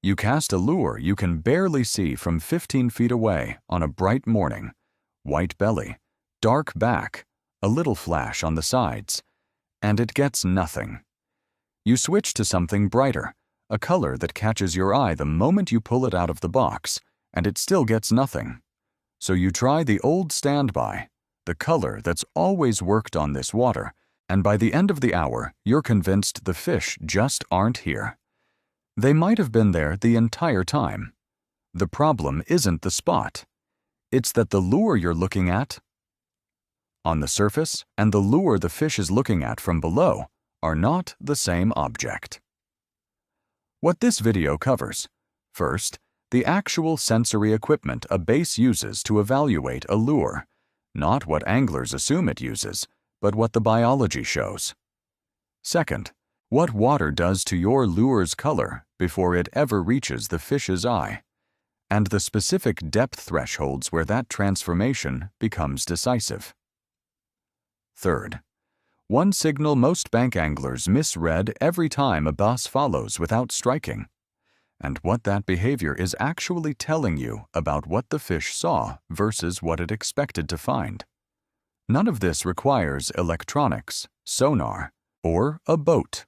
You cast a lure you can barely see from 15 feet away on a bright morning. White belly, dark back, a little flash on the sides, and it gets nothing. You switch to something brighter, a color that catches your eye the moment you pull it out of the box, and it still gets nothing. So you try the old standby, the color that's always worked on this water, and by the end of the hour, you're convinced the fish just aren't here. They might have been there the entire time. The problem isn't the spot. It's that the lure you're looking at on the surface and the lure the fish is looking at from below are not the same object. What this video covers: first, the actual sensory equipment a base uses to evaluate a lure, not what anglers assume it uses, but what the biology shows. Second, what water does to your lure's color before it ever reaches the fish's eye, and the specific depth thresholds where that transformation becomes decisive. Third, one signal most bank anglers misread every time a bass follows without striking, and what that behavior is actually telling you about what the fish saw versus what it expected to find. None of this requires electronics, sonar, or a boat.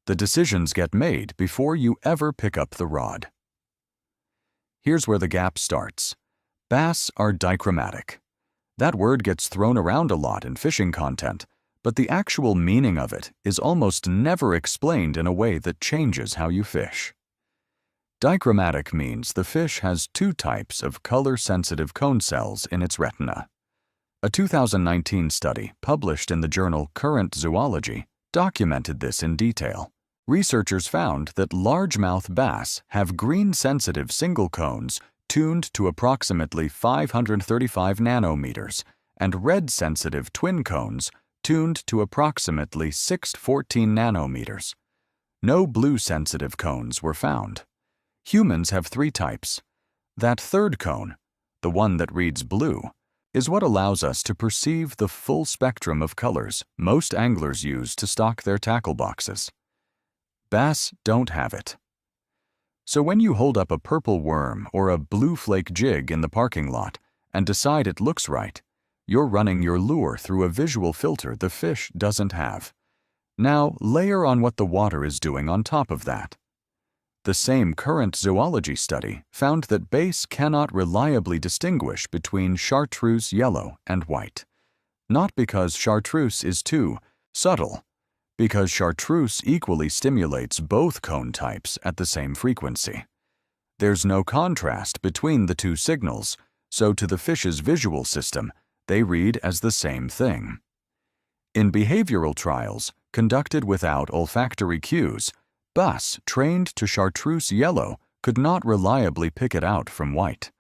The decisions get made before you ever pick up the rod. Here's where the gap starts. Bass are dichromatic. That word gets thrown around a lot in fishing content, but the actual meaning of it is almost never explained in a way that changes how you fish. Dichromatic means the fish has two types of color-sensitive cone cells in its retina. A 2019 study published in the journal Current Zoology documented this in detail. Researchers found that largemouth bass have green-sensitive single cones tuned to approximately 535 nanometers and red-sensitive twin cones tuned to approximately 614 nanometers. No blue-sensitive cones were found. Humans have three types. That third cone, the one that reads blue, is what allows us to perceive the full spectrum of colors most anglers use to stock their tackle boxes. Bass don't have it. So when you hold up a purple worm or a blue flake jig in the parking lot and decide it looks right, you're running your lure through a visual filter the fish doesn't have. Now layer on what the water is doing on top of that. The same Current Zoology study found that bass cannot reliably distinguish between chartreuse yellow and white. Not because chartreuse is too subtle, because chartreuse equally stimulates both cone types at the same frequency. There's no contrast between the two signals, so to the fish's visual system, they read as the same thing. In behavioral trials conducted without olfactory cues, bass trained to chartreuse yellow could not reliably pick it out from white.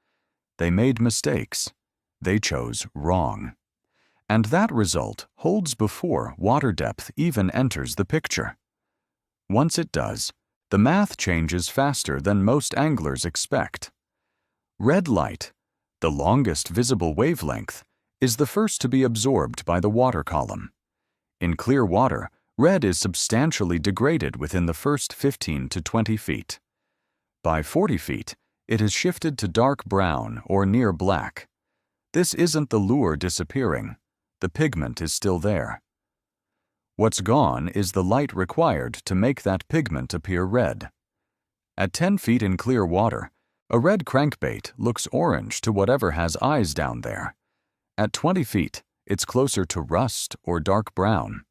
They made mistakes. They chose wrong. And that result holds before water depth even enters the picture. Once it does, the math changes faster than most anglers expect. Red light, the longest visible wavelength, is the first to be absorbed by the water column. In clear water, red is substantially degraded within the first 15 to 20 feet. By 40 feet, it has shifted to dark brown or near black. This isn't the lure disappearing. The pigment is still there. What's gone is the light required to make that pigment appear red. At 10 feet in clear water, a red crankbait looks orange to whatever has eyes down there. At 20 feet, it's closer to rust or dark brown.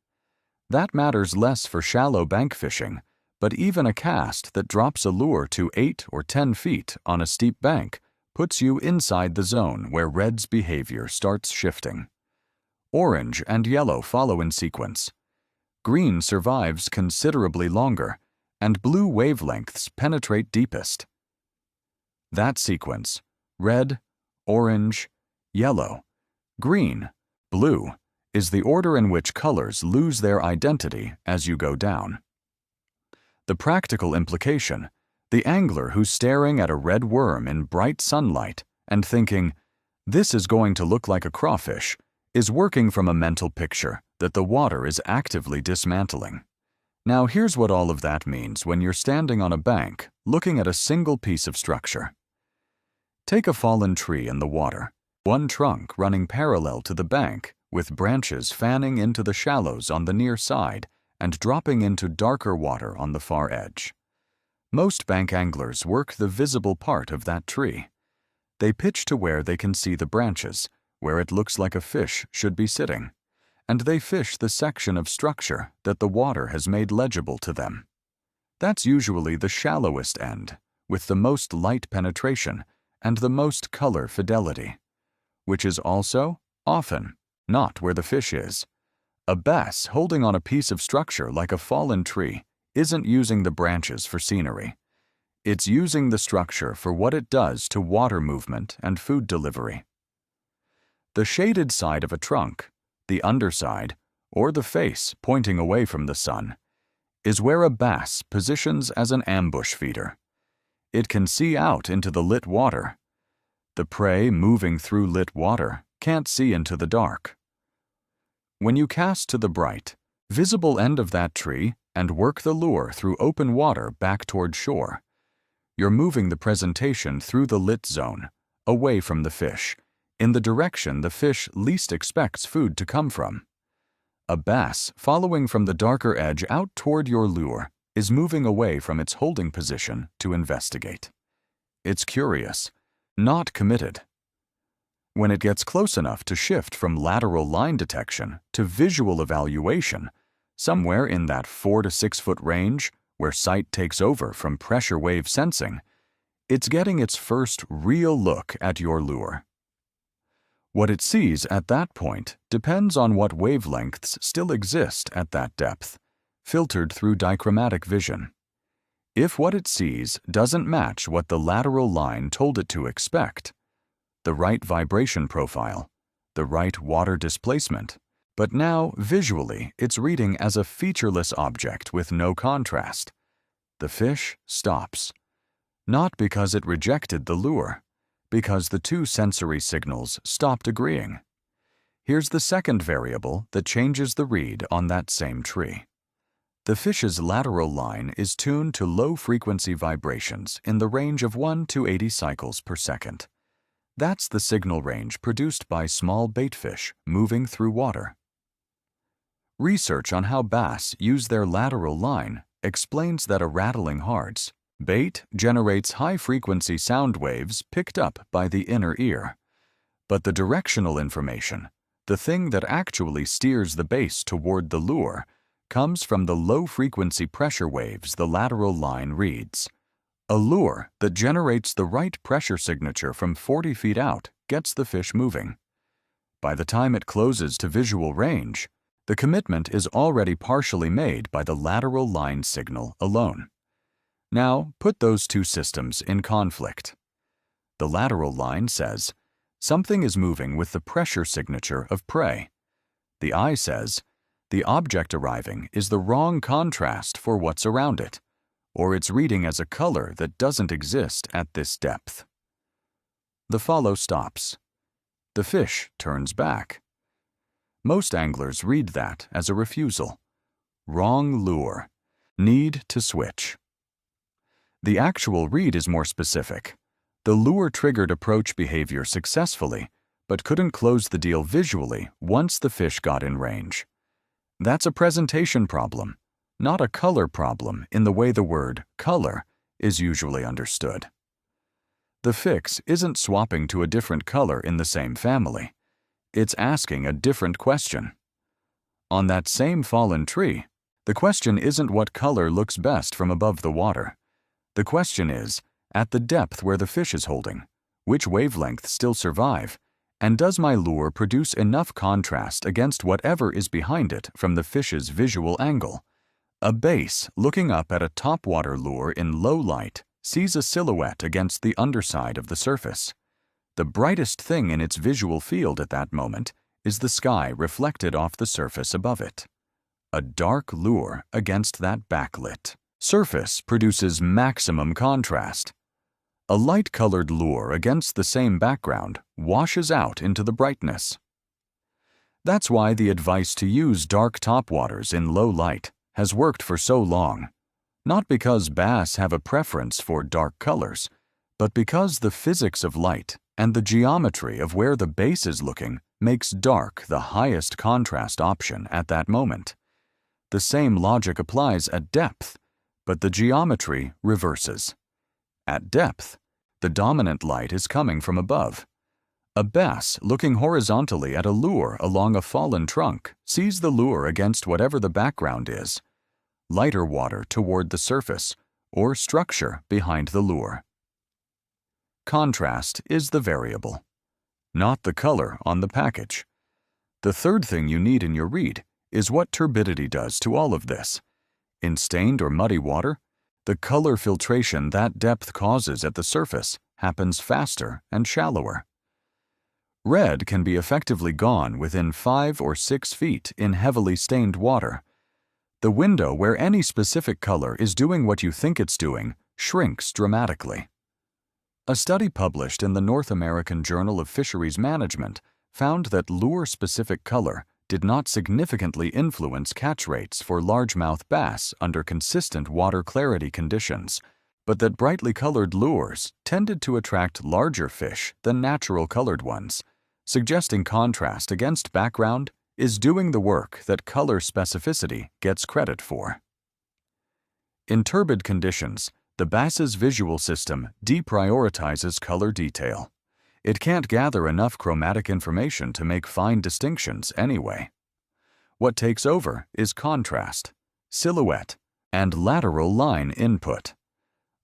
That matters less for shallow bank fishing, but even a cast that drops a lure to 8 or 10 feet on a steep bank puts you inside the zone where red's behavior starts shifting. Orange and yellow follow in sequence. Green survives considerably longer, and blue wavelengths penetrate deepest. That sequence, red, orange, yellow, green, blue, is the order in which colors lose their identity as you go down. The practical implication: the angler who's staring at a red worm in bright sunlight and thinking, "This is going to look like a crawfish," is working from a mental picture that the water is actively dismantling. Now here's what all of that means when you're standing on a bank, looking at a single piece of structure. Take a fallen tree in the water, one trunk running parallel to the bank, with branches fanning into the shallows on the near side and dropping into darker water on the far edge. Most bank anglers work the visible part of that tree. They pitch to where they can see the branches, where it looks like a fish should be sitting, and they fish the section of structure that the water has made legible to them. That's usually the shallowest end, with the most light penetration and the most color fidelity, which is also, often, not where the fish is. A bass holding on a piece of structure like a fallen tree isn't using the branches for scenery. It's using the structure for what it does to water movement and food delivery. The shaded side of a trunk, the underside, or the face pointing away from the sun, is where a bass positions as an ambush feeder. It can see out into the lit water. The prey moving through lit water can't see into the dark. When you cast to the bright, visible end of that tree and work the lure through open water back toward shore, you're moving the presentation through the lit zone, away from the fish, in the direction the fish least expects food to come from. A bass following from the darker edge out toward your lure is moving away from its holding position to investigate. It's curious, not committed. When it gets close enough to shift from lateral line detection to visual evaluation, somewhere in that 4 to 6 foot range, where sight takes over from pressure wave sensing, it's getting its first real look at your lure. What it sees at that point depends on what wavelengths still exist at that depth, filtered through dichromatic vision. If what it sees doesn't match what the lateral line told it to expect, the right vibration profile, the right water displacement, but now visually it's reading as a featureless object with no contrast, the fish stops. Not because it rejected the lure, because the two sensory signals stopped agreeing. Here's the second variable that changes the read on that same tree. The fish's lateral line is tuned to low-frequency vibrations in the range of 1 to 80 cycles per second. That's the signal range produced by small baitfish moving through water. Research on how bass use their lateral line explains that a rattling heart's bait generates high-frequency sound waves picked up by the inner ear. But the directional information, the thing that actually steers the bass toward the lure, comes from the low-frequency pressure waves the lateral line reads. A lure that generates the right pressure signature from 40 feet out gets the fish moving. By the time it closes to visual range, the commitment is already partially made by the lateral line signal alone. Now, put those two systems in conflict. The lateral line says, something is moving with the pressure signature of prey. The eye says, the object arriving is the wrong contrast for what's around it, or it's reading as a color that doesn't exist at this depth. The follow stops. The fish turns back. Most anglers read that as a refusal. Wrong lure. Need to switch. The actual read is more specific. The lure triggered approach behavior successfully, but couldn't close the deal visually once the fish got in range. That's a presentation problem, not a color problem in the way the word color is usually understood. The fix isn't swapping to a different color in the same family. It's asking a different question. On that same fallen tree, the question isn't what color looks best from above the water. The question is, at the depth where the fish is holding, which wavelengths still survive, and does my lure produce enough contrast against whatever is behind it from the fish's visual angle? A bass looking up at a topwater lure in low light sees a silhouette against the underside of the surface. The brightest thing in its visual field at that moment is the sky reflected off the surface above it. A dark lure against that backlit surface produces maximum contrast. A light-colored lure against the same background washes out into the brightness. That's why the advice to use dark topwaters in low light has worked for so long, not because bass have a preference for dark colors, but because the physics of light and the geometry of where the base is looking makes dark the highest contrast option at that moment. The same logic applies at depth, but the geometry reverses. At depth, the dominant light is coming from above. A bass looking horizontally at a lure along a fallen trunk sees the lure against whatever the background is, lighter water toward the surface, or structure behind the lure. Contrast is the variable, not the color on the package. The third thing you need in your read is what turbidity does to all of this. In stained or muddy water, the color filtration that depth causes at the surface happens faster and shallower. Red can be effectively gone within 5 or 6 feet in heavily stained water. The window where any specific color is doing what you think it's doing shrinks dramatically. A study published in the North American Journal of Fisheries Management found that lure-specific color did not significantly influence catch rates for largemouth bass under consistent water clarity conditions, but that brightly colored lures tended to attract larger fish than natural colored ones, suggesting contrast against background is doing the work that color specificity gets credit for. In turbid conditions, the bass's visual system deprioritizes color detail. It can't gather enough chromatic information to make fine distinctions anyway. What takes over is contrast, silhouette, and lateral line input.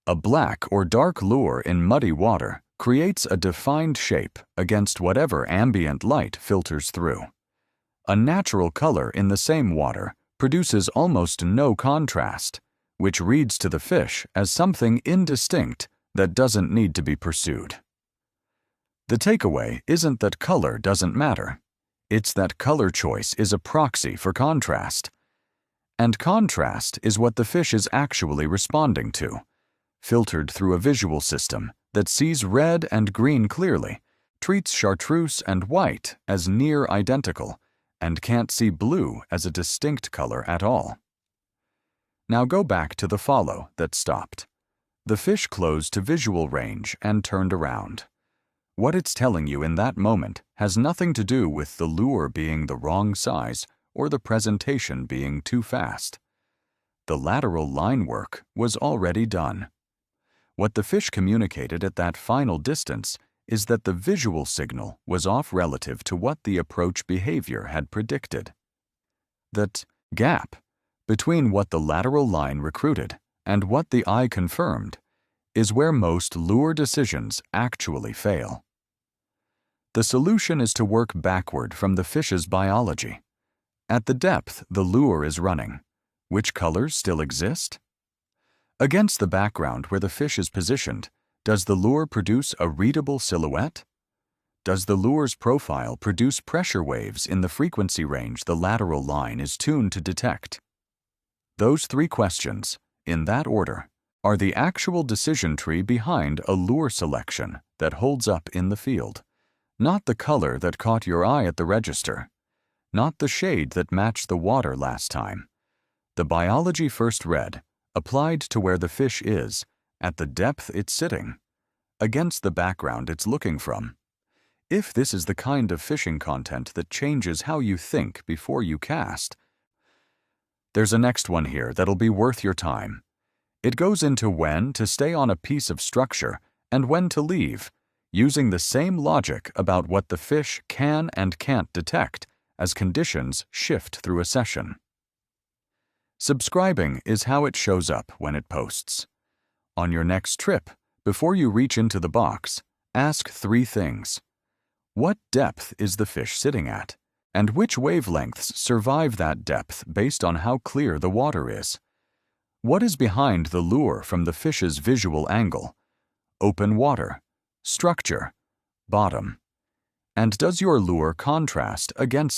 A black or dark lure in muddy water creates a defined shape against whatever ambient light filters through. A natural color in the same water produces almost no contrast, which reads to the fish as something indistinct that doesn't need to be pursued. The takeaway isn't that color doesn't matter. It's that color choice is a proxy for contrast. And contrast is what the fish is actually responding to, filtered through a visual system that sees red and green clearly, treats chartreuse and white as near identical, and can't see blue as a distinct color at all. Now go back to the follow that stopped. The fish closed to visual range and turned around. What it's telling you in that moment has nothing to do with the lure being the wrong size or the presentation being too fast. The lateral line work was already done. What the fish communicated at that final distance is that the visual signal was off relative to what the approach behavior had predicted. That gap between what the lateral line recruited and what the eye confirmed is where most lure decisions actually fail. The solution is to work backward from the fish's biology. At the depth the lure is running, which colors still exist? Against the background where the fish is positioned, does the lure produce a readable silhouette? Does the lure's profile produce pressure waves in the frequency range the lateral line is tuned to detect? Those 3 questions, in that order, are the actual decision tree behind a lure selection that holds up in the field. Not the color that caught your eye at the register, not the shade that matched the water last time. The biology first read, applied to where the fish is, at the depth it's sitting, against the background it's looking from. If this is the kind of fishing content that changes how you think before you cast, there's a next one here that'll be worth your time. It goes into when to stay on a piece of structure and when to leave, using the same logic about what the fish can and can't detect as conditions shift through a session. Subscribing is how it shows up when it posts. On your next trip, before you reach into the box, ask 3 things. What depth is the fish sitting at? And which wavelengths survive that depth based on how clear the water is? What is behind the lure from the fish's visual angle? Open water, structure, bottom. And does your lure contrast against